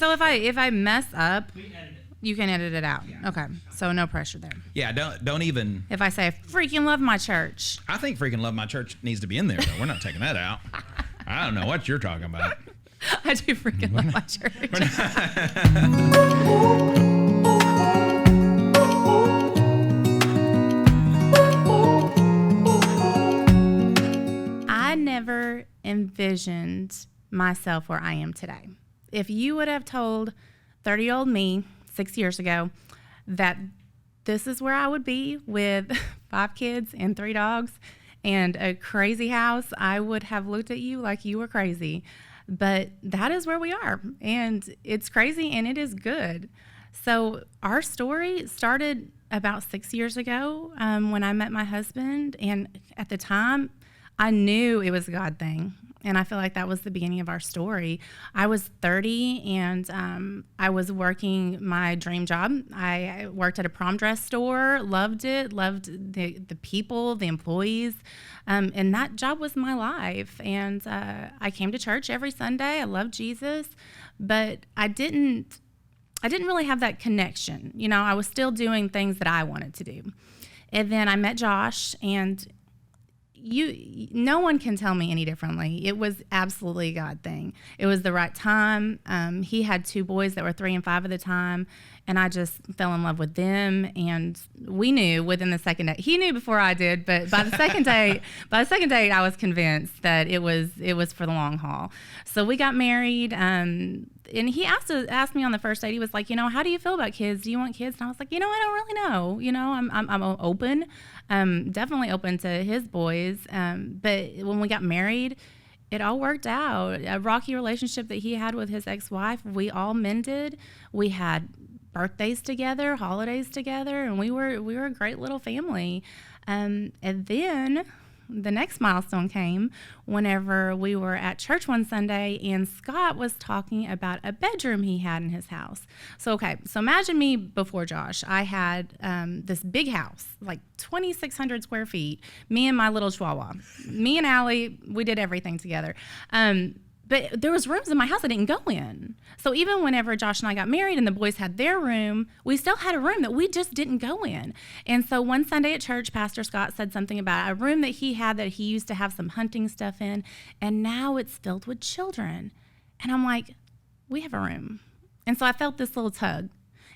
And so if I mess up, you can edit it out. Yeah. Okay. So no pressure there. Yeah, don't even. If I say I freaking love my church. I think freaking love my church needs to be in there, though. We're not taking that out. I don't know what you're talking about. I do freaking love my church. I never envisioned myself where I am today. If you would have told 30-year-old me 6 years ago that this is where I would be with 5 kids and 3 dogs and a crazy house, I would have looked at you like you were crazy. But that is where we are, and it's crazy, and it is good. So our story started about 6 years ago when I met my husband, and at the time, I knew it was a God thing, and I feel like that was the beginning of our story. I was 30, and I was working my dream job. I worked at a prom dress store, loved it, loved the people, the employees, and that job was my life. And I came to church every Sunday. I loved Jesus, but I didn't really have that connection. You know, I was still doing things that I wanted to do. And then I met Josh, and no one can tell me any differently. It was absolutely a God thing. It was the right time. He had 2 boys that were 3 and 5 at the time, and I just fell in love with them. And we knew within the second date. He knew before I did, but by the second date, I was convinced that it was for the long haul. So we got married. And he asked me on the first date. He was like, how do you feel about kids? Do you want kids? And I was like, I don't really know. I'm open. Definitely open to his boys. But when we got married, it all worked out. A rocky relationship that he had with his ex-wife, we all mended. We had birthdays together, holidays together, and we were a great little family. And then the next milestone came whenever we were at church one Sunday, and Scott was talking about a bedroom he had in his house. So imagine me before Josh. I had this big house, like 2,600 square feet, me and my little chihuahua. Me and Allie, we did everything together. But there was rooms in my house I didn't go in. So even whenever Josh and I got married and the boys had their room, we still had a room that we just didn't go in. And so one Sunday at church, Pastor Scott said something about a room that he had that he used to have some hunting stuff in, and now it's filled with children. And I'm like, we have a room. And so I felt this little tug.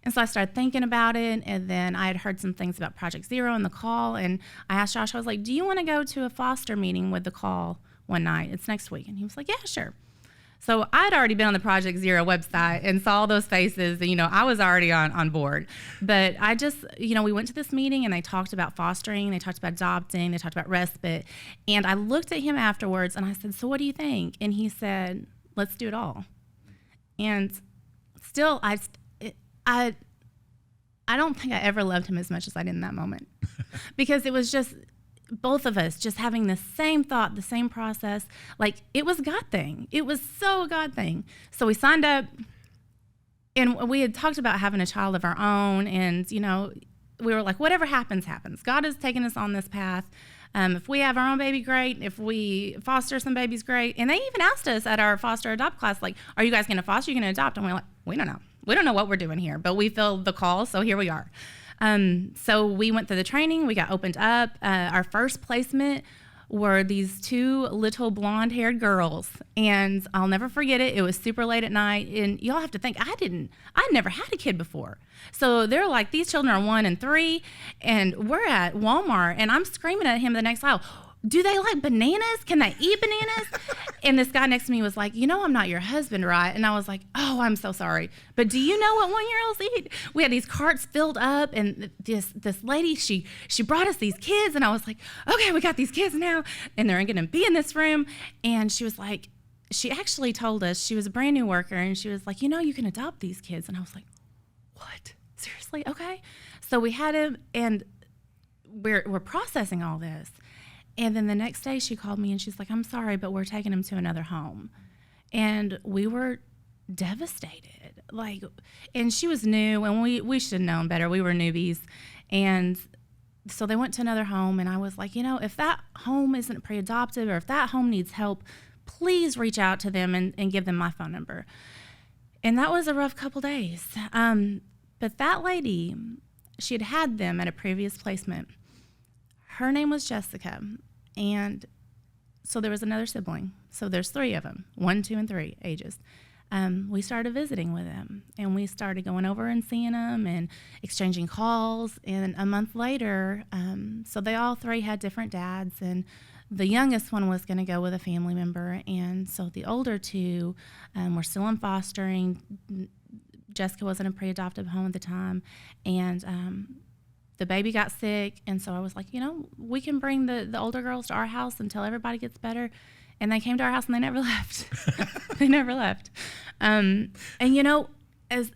And so I started thinking about it, and then I had heard some things about Project Zero and the call, and I asked Josh, I was like, do you want to go to a foster meeting with the call one night? It's next week. And he was like, yeah, sure. So I'd already been on the Project Zero website and saw those faces, and, I was already on board. But I just, we went to this meeting, and they talked about fostering, they talked about adopting, they talked about respite. And I looked at him afterwards, and I said, so what do you think? And he said, let's do it all. And still, I don't think I ever loved him as much as I did in that moment. Because it was just both of us just having the same thought, the same process. Like, it was a God thing. It was so a God thing. So we signed up, and we had talked about having a child of our own, and, we were like, whatever happens, happens. God has taken us on this path. If we have our own baby, great. If we foster some babies, great. And they even asked us at our foster adopt class, like, are you guys going to foster? Are you going to adopt? And we're like, we don't know. We don't know what we're doing here, but we feel the call, so here we are. So we went through the training. We got opened up. Our first placement were these 2 little blonde-haired girls, and I'll never forget it. It was super late at night, and y'all have to think, I never had a kid before. So they're like, these children are 1 and 3, and we're at Walmart, and I'm screaming at him the next aisle, do they like bananas? Can they eat bananas? And this guy next to me was like, I'm not your husband, right? And I was like, oh, I'm so sorry. But do you know what 1-year-olds eat? We had these carts filled up, and this lady, she brought us these kids, and I was like, okay, we got these kids now, and they're going to be in this room. And she was like, she actually told us, she was a brand new worker, and she was like, you can adopt these kids. And I was like, what? Seriously? Okay. So we had him, and we're processing all this. And then the next day she called me, and she's like, I'm sorry, but we're taking him to another home. And we were devastated. And she was new, and we should have known better. We were newbies. And so they went to another home, and I was like, if that home isn't pre-adoptive, or if that home needs help, please reach out to them and give them my phone number. And that was a rough couple days. But that lady, she had them at a previous placement. Her name was Jessica. And so there was another sibling. So there's 3 of them, 1, 2, and 3 ages. We started visiting with them, and we started going over and seeing them and exchanging calls. And a month later, so they all 3 had different dads, and the youngest one was going to go with a family member. And so the older 2 were still in fostering. Jessica was in a pre-adoptive home at the time, and the baby got sick. And so I was like, we can bring the older girls to our house until everybody gets better. And they came to our house and they never left. They never left. And as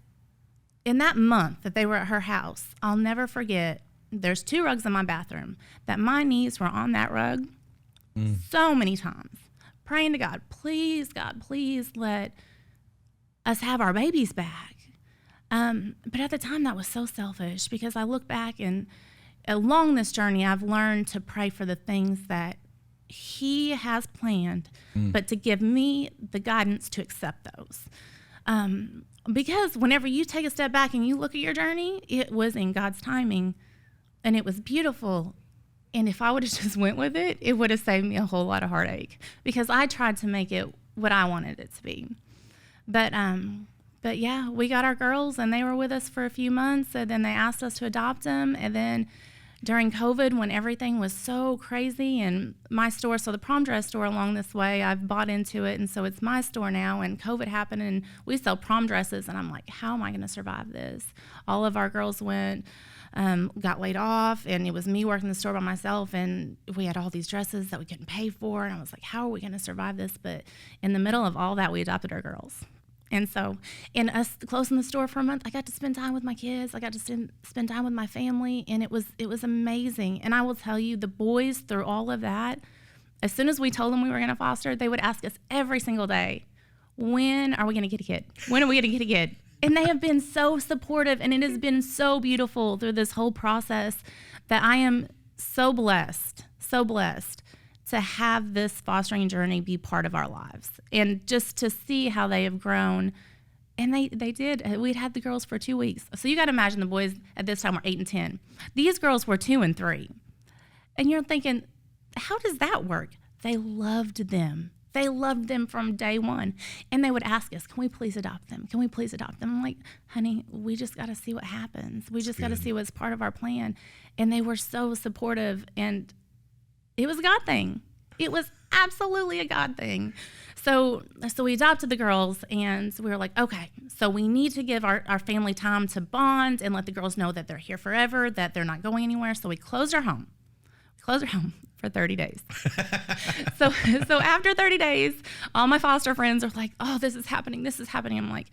in that month that they were at her house, I'll never forget, there's 2 rugs in my bathroom that my knees were on that rug so many times, praying to God, please, let us have our babies back. But at the time, that was so selfish, because I look back and along this journey, I've learned to pray for the things that He has planned, but to give me the guidance to accept those. Because whenever you take a step back and you look at your journey, it was in God's timing, and it was beautiful. And if I would have just went with it, it would have saved me a whole lot of heartache, because I tried to make it what I wanted it to be. But yeah, we got our girls, and they were with us for a few months, and then they asked us to adopt them. And then during COVID, when everything was so crazy, and my store, so the prom dress store along this way, I've bought into it, and so it's my store now, and COVID happened, and we sell prom dresses, and I'm like, how am I going to survive this? All of our girls got laid off, and it was me working the store by myself, and we had all these dresses that we couldn't pay for, and I was like, how are we going to survive this? But in the middle of all that, we adopted our girls. And so in us closing the store for a month, I got to spend time with my kids. I got to spend time with my family, and it was amazing. And I will tell you, the boys, through all of that, as soon as we told them we were going to foster, they would ask us every single day, when are we going to get a kid? When are we going to get a kid? And they have been so supportive, and it has been so beautiful through this whole process that I am so blessed to have this fostering journey be part of our lives, and just to see how they have grown. And they did. We'd had the girls for 2 weeks. So you got to imagine the boys at this time were 8 and 10. These girls were 2 and 3. And you're thinking, how does that work? They loved them. They loved them from day one. And they would ask us, can we please adopt them? Can we please adopt them? I'm like, honey, we just got to see what happens. We just got to see what's part of our plan. And they were so supportive, and it was a God thing. It was absolutely a God thing. So we adopted the girls, and we were like, okay, so we need to give our family time to bond and let the girls know that they're here forever, that they're not going anywhere. So we closed our home. For 30 days. So after 30 days, all my foster friends are like, oh, this is happening. I'm like,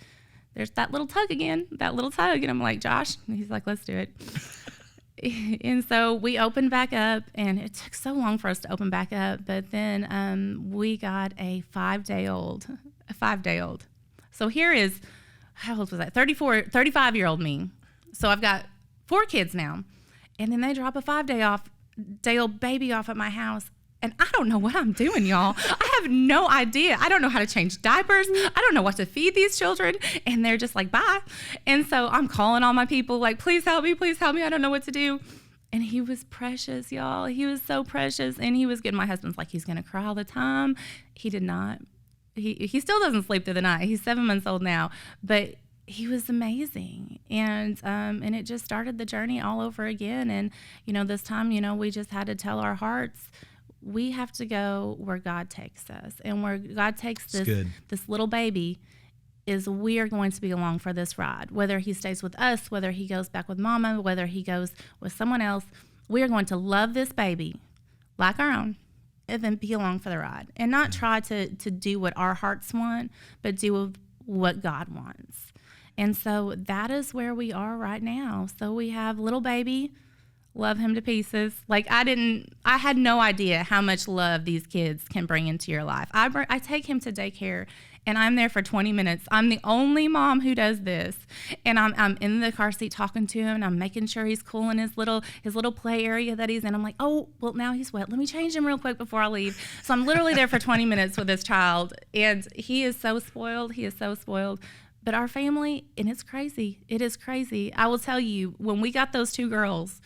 there's that little tug again. And I'm like, Josh, and he's like, let's do it. And so we opened back up, and it took so long for us to open back up, but then we got a 5-day-old. So here is, how old was that? 35-year-old me. So I've got 4 kids now, and then they drop a 5-day-old baby off at my house, and I don't know what I'm doing, y'all. I have no idea. I don't know how to change diapers. I don't know what to feed these children. And they're just like, bye. And so I'm calling all my people like, please help me. I don't know what to do. And he was precious, y'all. He was so precious. And he was good. My husband's like, he's going to cry all the time. He did not. He still doesn't sleep through the night. He's 7 months old now. But he was amazing. And it just started the journey all over again. And, this time, we just had to tell our hearts, we have to go where God takes us. And where God takes this little baby is we are going to be along for this ride. Whether he stays with us, whether he goes back with mama, whether he goes with someone else, we are going to love this baby like our own, and then be along for the ride. And not try to do what our hearts want, but do what God wants. And so that is where we are right now. So we have little baby, love him to pieces. Like I had no idea how much love these kids can bring into your life. I take him to daycare, and I'm there for 20 minutes. I'm the only mom who does this. And I'm in the car seat talking to him, and I'm making sure he's cool in his little play area that he's in. I'm like, oh, well, now he's wet. Let me change him real quick before I leave. So I'm literally there for 20 minutes with this child, and he is so spoiled. But our family, and it's crazy. It is crazy. I will tell you, when we got those 2 girls,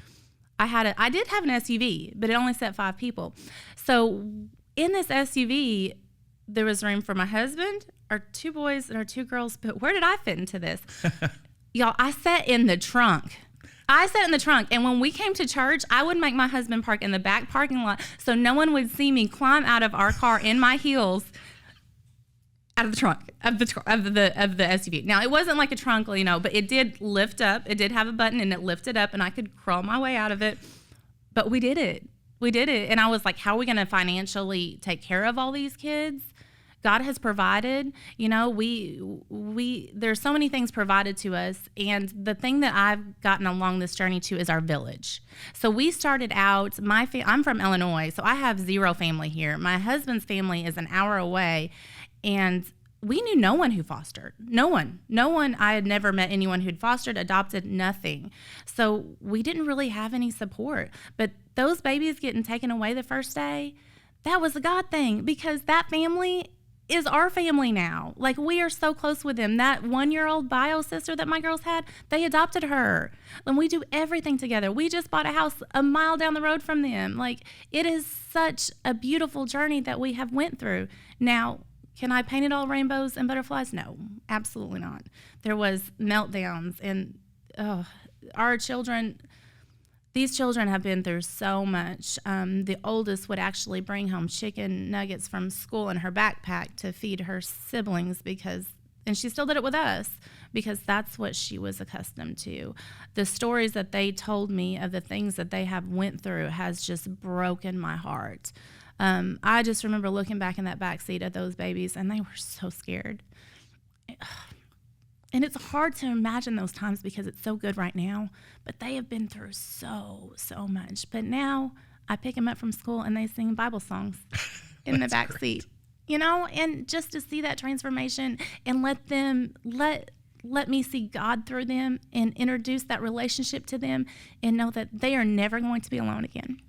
I did have an SUV, but it only set 5 people. So in this SUV, there was room for my husband, our 2 boys, and our 2 girls. But where did I fit into this? Y'all, I sat in the trunk. And when we came to church, I would make my husband park in the back parking lot so no one would see me climb out of our car in my heels out of the trunk of the SUV. Now, it wasn't like a trunk, but it did lift up. It did have a button, and it lifted up, and I could crawl my way out of it. But we did it. And I was like, how are we going to financially take care of all these kids? God has provided. There's so many things provided to us, and the thing that I've gotten along this journey to is our village. So we started out, I'm from Illinois, so I have 0 family here. My husband's family is an hour away, and we knew no one who fostered. No one. I had never met anyone who'd fostered, adopted, nothing. So we didn't really have any support. But those babies getting taken away the first day, that was a God thing, because that family is our family now. Like, we are so close with them. That 1-year-old bio sister that my girls had, they adopted her. And we do everything together. We just bought a house a mile down the road from them. Like, it is such a beautiful journey that we have went through. Now, can I paint it all rainbows and butterflies? No, absolutely not. There was meltdowns, and these children have been through so much. The oldest would actually bring home chicken nuggets from school in her backpack to feed her siblings and she still did it with us because that's what she was accustomed to. The stories that they told me of the things that they have went through has just broken my heart. I just remember looking back in that backseat at those babies, and they were so scared. And it's hard to imagine those times because it's so good right now, but they have been through so much. But now I pick them up from school, and they sing Bible songs in the backseat, and just to see that transformation and let me see God through them and introduce that relationship to them and know that they are never going to be alone again.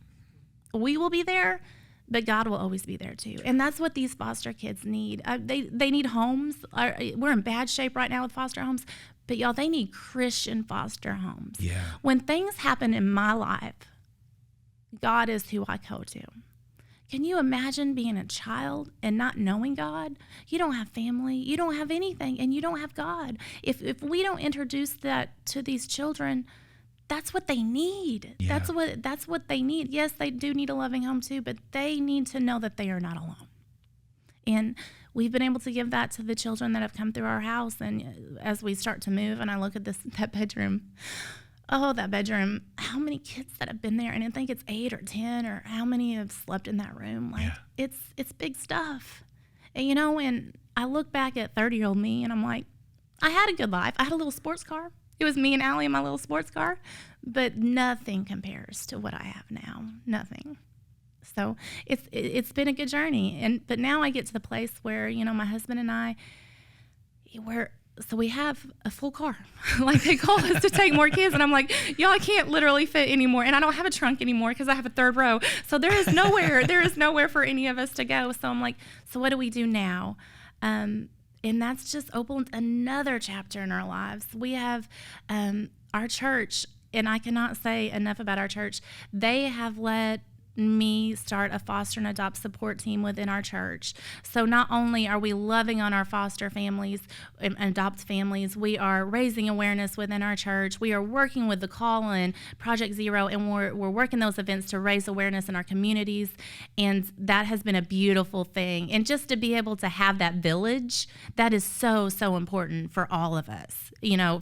We will be there, but God will always be there too. And that's what these foster kids need. They need homes. We're in bad shape right now with foster homes, but y'all, they need Christian foster homes. Yeah. When things happen in my life, God is who I go to. Can you imagine being a child and not knowing God? You don't have family, you don't have anything, and you don't have God. If we don't introduce that to these children, that's what they need. Yeah. That's what they need. Yes, they do need a loving home too, but they need to know that they are not alone. And we've been able to give that to the children that have come through our house. And as we start to move, and I look at that bedroom, how many kids that have been there? And I think it's 8 or 10, or how many have slept in that room? Like, yeah. It's big stuff. And and I look back at 30-year-old me, and I'm like, I had a good life. I had a little sports car. It was me and Allie in my little sports car, but nothing compares to what I have now. Nothing. So it's been a good journey, but now I get to the place where my husband and I, we have a full car. Like, they call us to take more kids, and I'm like, y'all, I can't literally fit anymore, and I don't have a trunk anymore because I have a 3rd row. So there is nowhere for any of us to go. So I'm like, so what do we do now? And that's just opened another chapter in our lives. We have our church, and I cannot say enough about our church. They have let me start a foster and adopt support team within our church. So not only are we loving on our foster families and adopt families, we are raising awareness within our church. We are working with the Call-In, Project Zero, and we're working those events to raise awareness in our communities. And that has been a beautiful thing. And just to be able to have that village, that is so important for all of us.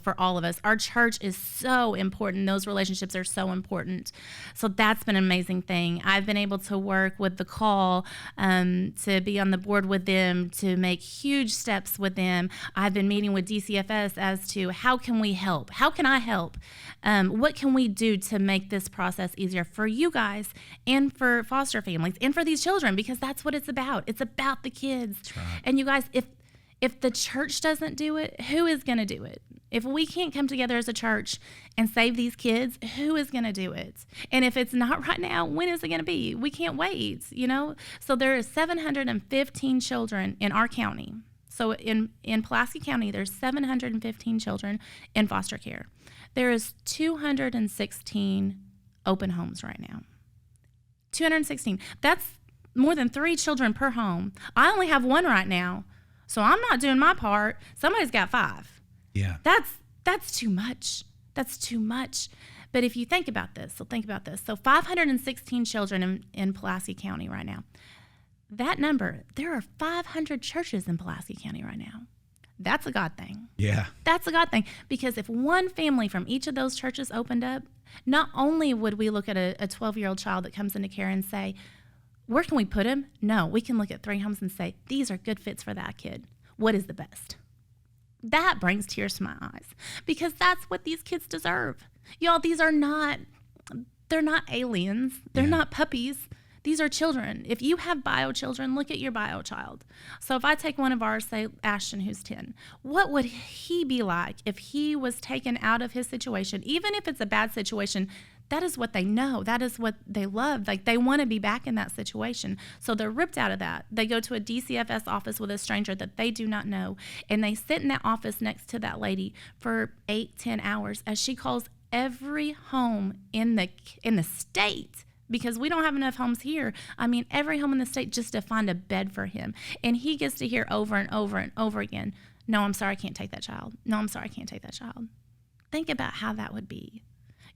For all of us. Our church is so important. Those relationships are so important. So that's been an amazing thing. I've been able to work with the Call, to be on the board with them, to make huge steps with them. I've been meeting with DCFS as to how can we help? How can I help? What can we do to make this process easier for you guys and for foster families and for these children? Because that's what it's about. It's about the kids. That's right. And you guys, if the church doesn't do it, who is going to do it? If we can't come together as a church and save these kids, who is going to do it? And if it's not right now, when is it going to be? We can't wait, So there are 715 children in our county. So in Pulaski County, there's 715 children in foster care. There is 216 open homes right now. 216. That's more than 3 children per home. I only have 1 right now, so I'm not doing my part. Somebody's got 5. Yeah. That's too much. That's too much. But if you think about this, So 516 children in Pulaski County right now. That number, there are 500 churches in Pulaski County right now. That's a God thing. Yeah. That's a God thing. Because if one family from each of those churches opened up, not only would we look at a 12-year-old child that comes into care and say, where can we put him? No, we can look at 3 homes and say, these are good fits for that kid. What is the best? That brings tears to my eyes because that's what these kids deserve. Y'all, they're not aliens. They're not puppies. These are children. If you have bio children, look at your bio child. So if I take one of ours, say Ashton, who's 10, what would he be like if he was taken out of his situation? Even if it's a bad situation, that is what they know. That is what they love. Like, they want to be back in that situation. So they're ripped out of that. They go to a DCFS office with a stranger that they do not know, and they sit in that office next to that lady for 8-10 hours as she calls every home in the state, because we don't have enough homes here. I mean, every home in the state just to find a bed for him. And he gets to hear over and over and over again, no, I'm sorry, I can't take that child. No, I'm sorry, I can't take that child. Think about how that would be.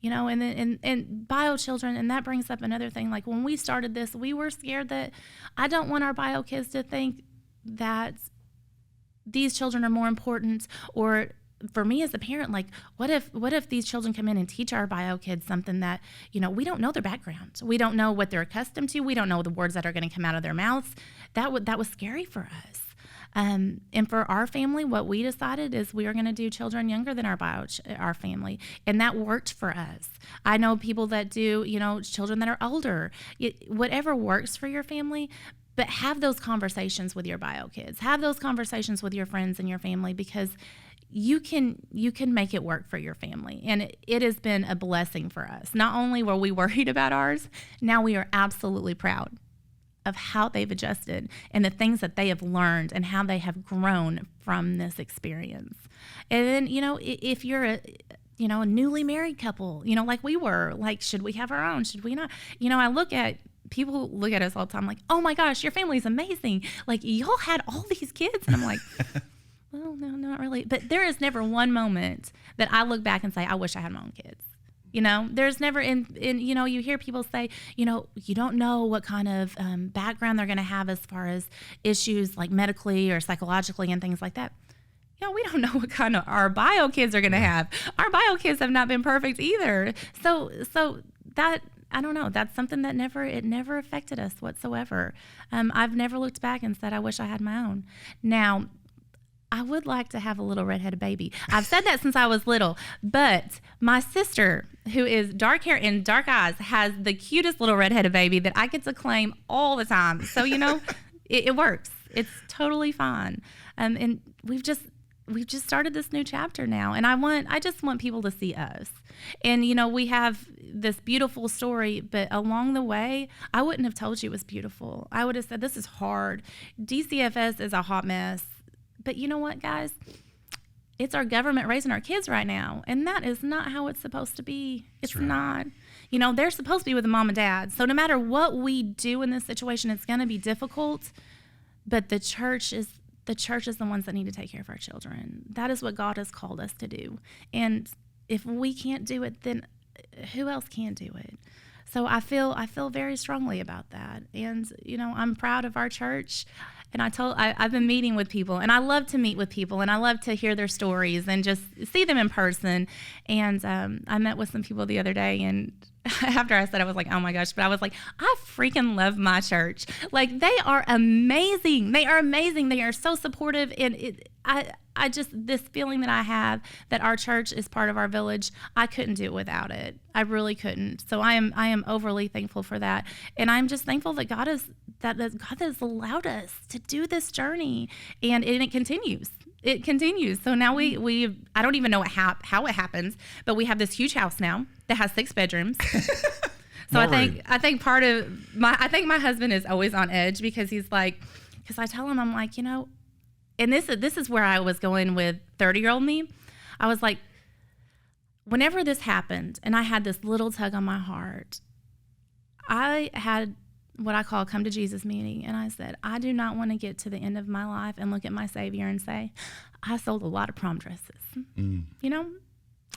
And bio children, and that brings up another thing. Like, when we started this, we were scared that I don't want our bio kids to think that these children are more important, or for me as a parent, like, what if these children come in and teach our bio kids something that, we don't know their background. We don't know what they're accustomed to. We don't know the words that are going to come out of their mouths. That was scary for us. And for our family, what we decided is we are going to do children younger than our family, and that worked for us. I know people that do, children that are older. Whatever works for your family, but have those conversations with your bio kids. Have those conversations with your friends and your family, because you can make it work for your family. And it has been a blessing for us. Not only were we worried about ours, now we are absolutely proud of how they've adjusted and the things that they have learned and how they have grown from this experience. And then, if you're a newly married couple, like we were, like, should we have our own? Should we not? People look at us all the time like, oh my gosh, your family's amazing. Like, y'all had all these kids. And I'm like, well, no, not really. But there is never one moment that I look back and say, I wish I had my own kids. There's never, you hear people say, you don't know what kind of background they're going to have as far as issues like medically or psychologically and things like that. We don't know what kind of our bio kids are going to have. Our bio kids have not been perfect either. So that, I don't know, that's something that never affected us whatsoever. I've never looked back and said, I wish I had my own. Now, I would like to have a little redheaded baby. I've said that since I was little, but my sister, who is dark hair and dark eyes, has the cutest little redheaded baby that I get to claim all the time. So, it works. It's totally fine. And we've just started this new chapter now, and I just want people to see us. And, we have this beautiful story, but along the way, I wouldn't have told you it was beautiful. I would have said, this is hard. DCFS is a hot mess. But you know what, guys? It's our government raising our kids right now, and that is not how it's supposed to be. It's not. They're supposed to be with the mom and dad. So no matter what we do in this situation, it's going to be difficult. But the church is the ones that need to take care of our children. That is what God has called us to do. And if we can't do it, then who else can do it? So I feel very strongly about that. And, I'm proud of our church. And I've been meeting with people, and I love to meet with people, and I love to hear their stories and just see them in person. And I met with some people the other day, and after I said, I was like, oh my gosh, but I was like, I freaking love my church. Like, they are amazing. They are amazing. They are so supportive. And I just, this feeling that I have that our church is part of our village, I couldn't do it without it. I really couldn't. So I am overly thankful for that. And I'm just thankful that God has allowed us to do this journey, and it continues. It continues. So now we I don't even know how it happens, but we have this huge house now that has 6 bedrooms. So I think part of my husband is always on edge, because he's like, because I tell him, I'm like, and this is where I was going with 30-year-old me. I was like, whenever this happened and I had this little tug on my heart, I had what I call a come to Jesus meeting. And I said, I do not want to get to the end of my life and look at my Savior and say, I sold a lot of prom dresses. You know,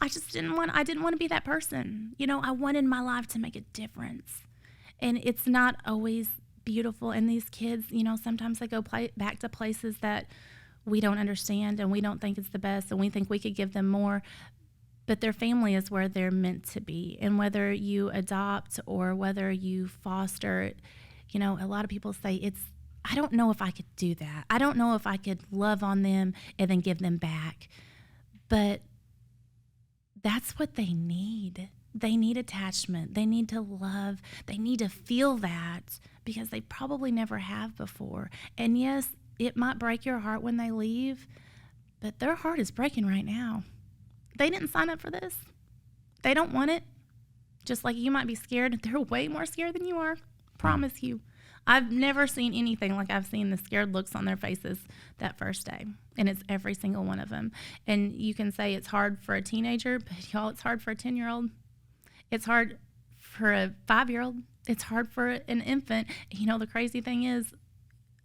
I didn't want to be that person. You know, I wanted my life to make a difference. And it's not always beautiful. And these kids, you know, sometimes they go back to places that we don't understand and we don't think it's the best and we think we could give them more. But their family is where they're meant to be. And whether you adopt or whether you foster, you know, a lot of people say I don't know if I could do that. I don't know if I could love on them and then give them back. But that's what they need. They need attachment. They need to love. They need to feel that because they probably never have before. And yes, it might break your heart when they leave, but their heart is breaking right now. They didn't sign up for this. They don't want it. Just like you might be scared, they're way more scared than you are. Promise you. I've never seen anything like I've seen the scared looks on their faces that first day. And it's every single one of them. And you can say it's hard for a teenager, but y'all, it's hard for a 10-year-old. It's hard for a 5-year-old. It's hard for an infant. You know, the crazy thing is,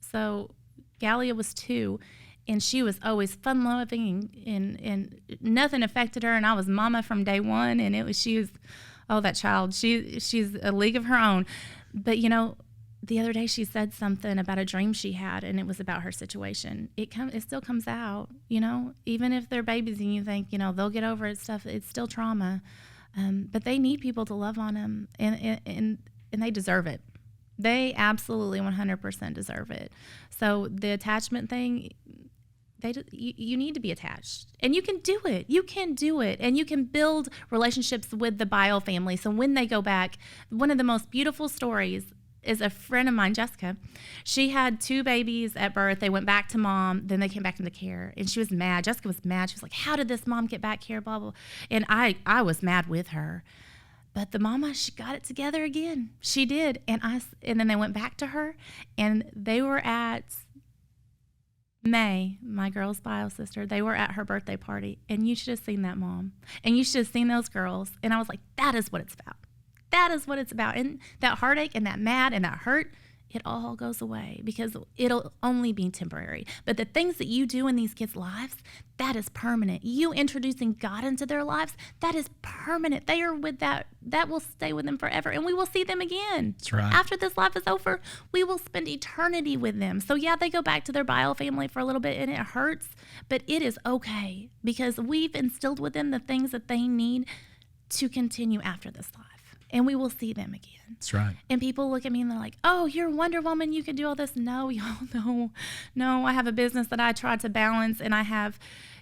so Gallia was 2, and she was always fun-loving, and nothing affected her. And I was mama from day one, and that child. She's a league of her own. But you know, the other day she said something about a dream she had, and it was about her situation. It still comes out, you know, even if they're babies and you think, you know, they'll get over it stuff. It's still trauma, but they need people to love on them, and they deserve it. They absolutely 100% deserve it. So the attachment thing. You need to be attached, and you can do it. You can do it, and you can build relationships with the bio family. So when they go back, one of the most beautiful stories is a friend of mine, Jessica. She had 2 babies at birth. They went back to mom, then they came back into care, and she was mad. Jessica was mad. She was like, how did this mom get back here, blah, blah. And I was mad with her. But the mama, she got it together again. She did. And then they went back to her, and they were at May, my girl's bio sister, they were at her birthday party, and you should have seen that mom, and you should have seen those girls. And I was like, that is what it's about. That is what it's about. And that heartache and that mad and that hurt, it all goes away because it'll only be temporary. But the things that you do in these kids' lives, that is permanent. You introducing God into their lives, that is permanent. They are with that will stay with them forever, and we will see them again. That's right. After this life is over, we will spend eternity with them. So yeah, they go back to their bio family for a little bit, and it hurts, but it is okay because we've instilled with them the things that they need to continue after this life. And we will see them again. That's right. And people look at me and they're like, oh, you're Wonder Woman. You can do all this. No, y'all, no. I have a business that I try to balance, and I have,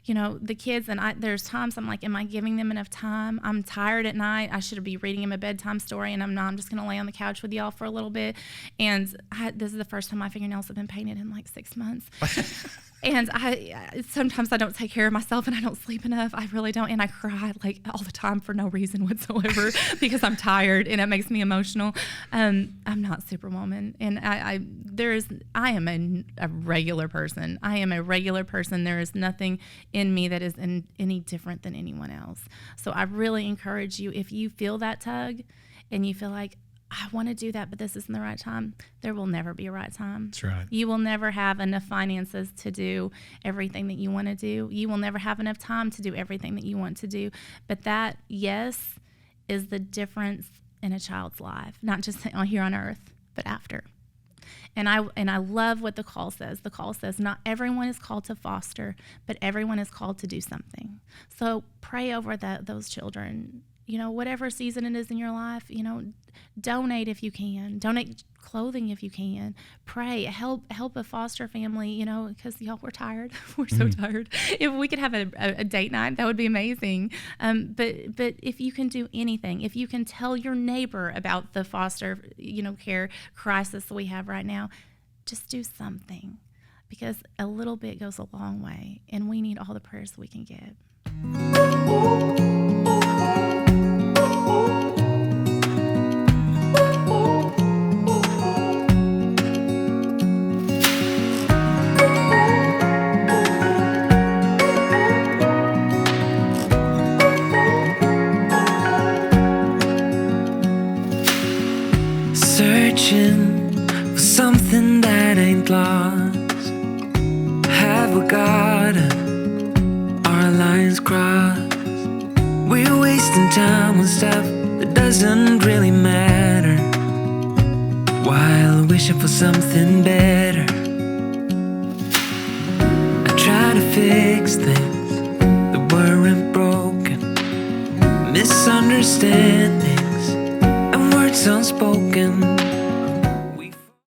you know, the kids. And there's times I'm like, am I giving them enough time? I'm tired at night. I should be reading them a bedtime story, and I'm not. I'm just going to lay on the couch with y'all for a little bit. And this is the first time my fingernails have been painted in like 6 months. And sometimes I don't take care of myself, and I don't sleep enough. I really don't. And I cry like all the time for no reason whatsoever because I'm tired, and it makes me emotional. I'm not Superwoman, and I am a regular person. I am a regular person. There is nothing in me that is any different than anyone else. So I really encourage you, if you feel that tug and you feel like, I want to do that, but this isn't the right time, there will never be a right time. That's right. You will never have enough finances to do everything that you want to do. You will never have enough time to do everything that you want to do. But that, yes, is the difference in a child's life, not just here on earth, but after. And I love what the call says. The call says not everyone is called to foster, but everyone is called to do something. So pray over those children. You know, whatever season it is in your life, you know, donate if you can. Donate clothing if you can. Pray. Help a foster family, you know, because y'all, we're tired. We're so tired. If we could have a date night, that would be amazing. But if you can do anything, if you can tell your neighbor about the foster, you know, care crisis we have right now, just do something, because a little bit goes a long way, and we need all the prayers we can get. wishing for something that ain't lost. Have we got our lines crossed? We're wasting time on stuff that doesn't really matter, while wishing for something better. I try to fix things that weren't broken, misunderstandings and words unspoken.